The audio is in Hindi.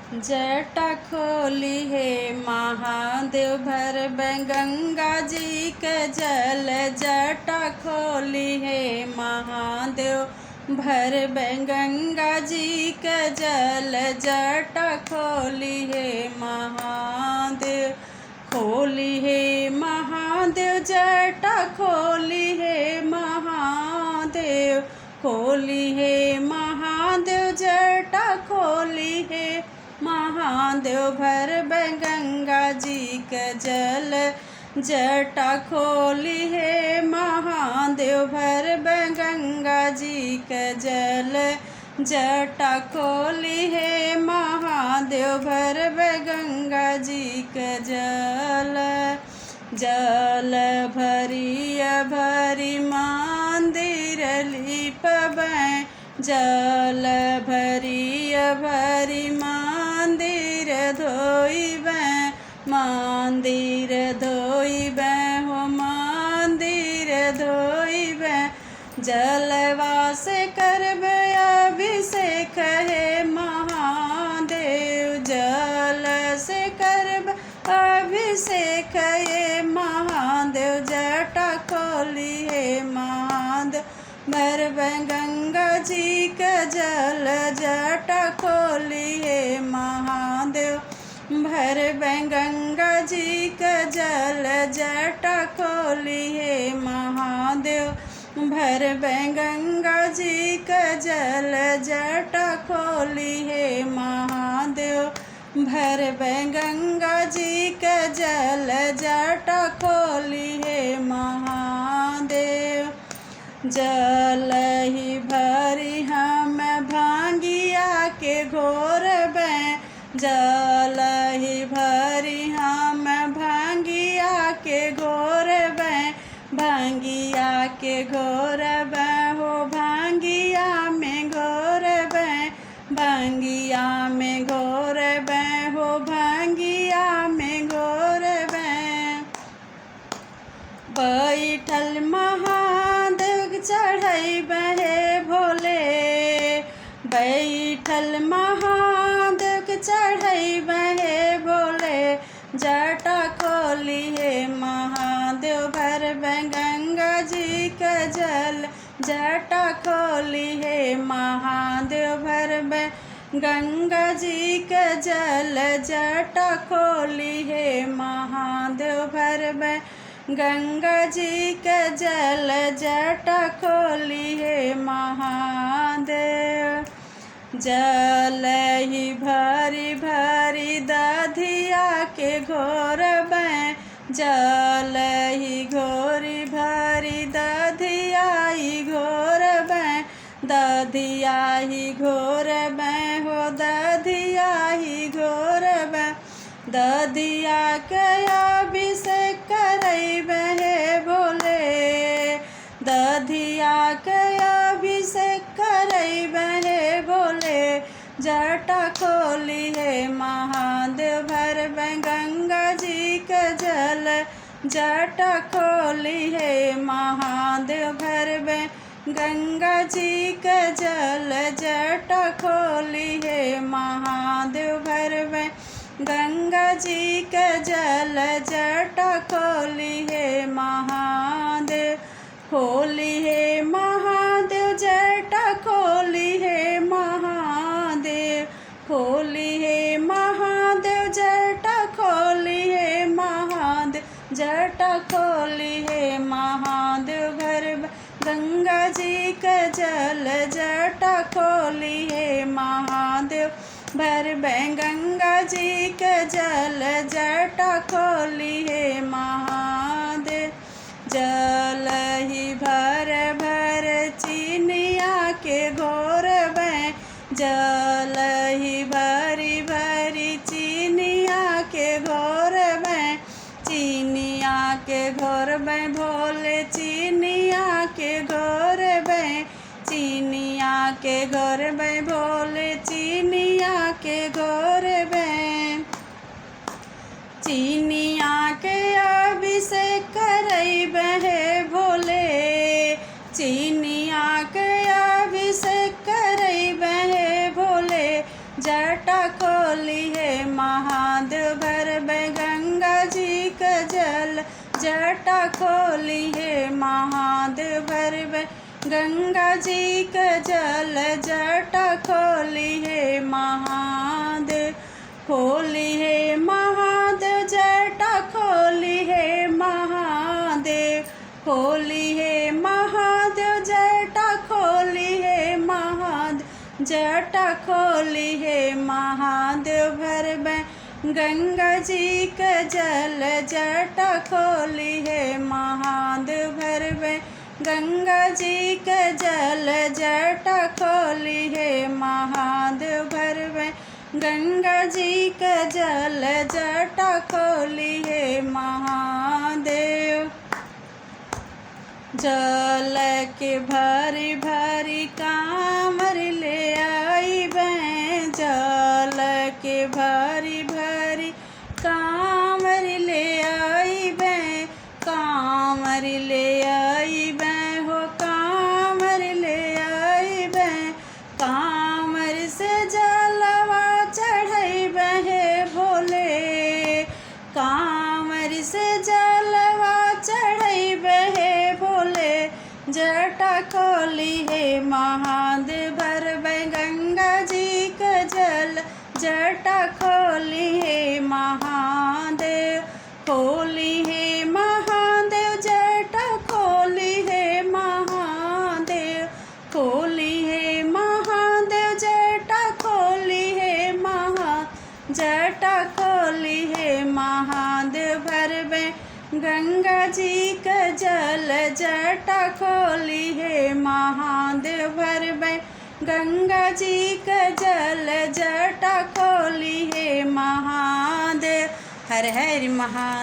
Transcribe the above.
जटा खोली है महादेव भर गंगा जी के जल। जटा खोली है महादेव भर गंगा जी के जल। जटा खोली है महादेव, खोली है महादेव। जटा खोली है महादेव, खोली है महादेव। जटा खोली है महादेव भर गंगा जी के जल। जटा खोली है महादेव भर गंगा जी के जल। जटा खोली है महादेव भर गंगा जी के जल। जल भरी भरी मंदिर लिपबै, जल भरी भरी मंदिर धोइबै। मंदिर धोइबै हो मंदिर धोइबै। जलवा से करबै अभिषेक हे महादेव। जल से करबै अभिषेक हे महादेव। जटा खोली है महादेव भर गंगा जी के जल। जटा खोली है महादेव भर गंगा जी के जल। जटा खोली है महादेव भर गंगा जी के जल। जटा खोली है महादेव भर गंगा जी के जल। जटा खोली है महादेव। जल ही भरी हम भांगिया के घोरबै। जल ही भरी हम भांगिया के घोरबै। भांगिया के घोरबै हो भांगिया में घोरबै। भांगिया में घोरबै हो भांगिया में घोरबै। बैठल महादेव चढ़ैबै हे भोले। बैठल महादेव चढ़ैबै हे भोले। जटा खोली है महादेव भर गंगा जी के जल। जटा खोली है महादेव भर गंगा जी के जल। जटा खोली है महादेव भर गंगा जी के जल। जटा खोली है महादेव। जल ही भरी भरी दधिया के घोरबै। जल ही घोरी भरी दधिया ही घोरबै। दधिया ही घोरबै हो दधिया ही घोरबै। दधिया के अभिषेक करैबै हे भोले। दधिया के अभिषेक करैबै हे भोले। जटा खोली है महादेव भर गंगा जी के जल। जटा खोली है महादेव भर गंगा जी के जल। जटा खोली है महादेव भर गंगा जी के जल। जटा खोली है महादेव, खोली है महादेव। जटा खोली है महादेव, खोली है महादेव। जटा खोली है महादेव। जटा खोली है महादेव भर गंगा जी के जल। जटा खोली है महादेव भर गंगा जी के जल। जटा खोली है महादेव। जल ही भर भर चिनिया के घोरबै। जल ही भरी भरी चिनिया के घोरबै। चिनिया के घोरबै भोले। चिनिया के घोरबै। चिनिया के घोरबै भोले। चिनिया के घोरबै। चिनिया के अभिषेक करैबै हे भोले। चिनिया के अभिषेक करैबै हे भोले। जटा खोली है महादेव भरबे गंगा जी का जल जटा खोली है महादेव भरबे गंगा जी का जल जटा खोली है महादेव खोली है महादेव जटा खोली है महादेव खोली है महादेव जटा खोली है महादेव जटा खोली है महादेव भरबे गंगा जी का जल जटा खोली है महादेव भरबे गंगा जी का जल जटा खोली है महादेव भरबे गंगा जी का जल जटा खोली है महादेव जल के भरी भरी कांवर ले आई बहन जल के भरी भरी कांवर ले आई बहन कांवर ले आई बहन हो कांवर ले आई बहन कांवर से जलवा चढ़ई बहे भोले कांवर से जलवा चढ़ई बहे भोले जटा खोली है महादेव भरबे गंगा जी का जल जटा खोली है महादेव खोली है महादेव जटा खोली है महादेव खोली है महादेव जटा खोली है जटा खोली है महादेव भरबे गंगा जी का जल जटा खोली है महादेव भरबे गंगा जी का जल जटा खोली है महादेव हर हर महादेव।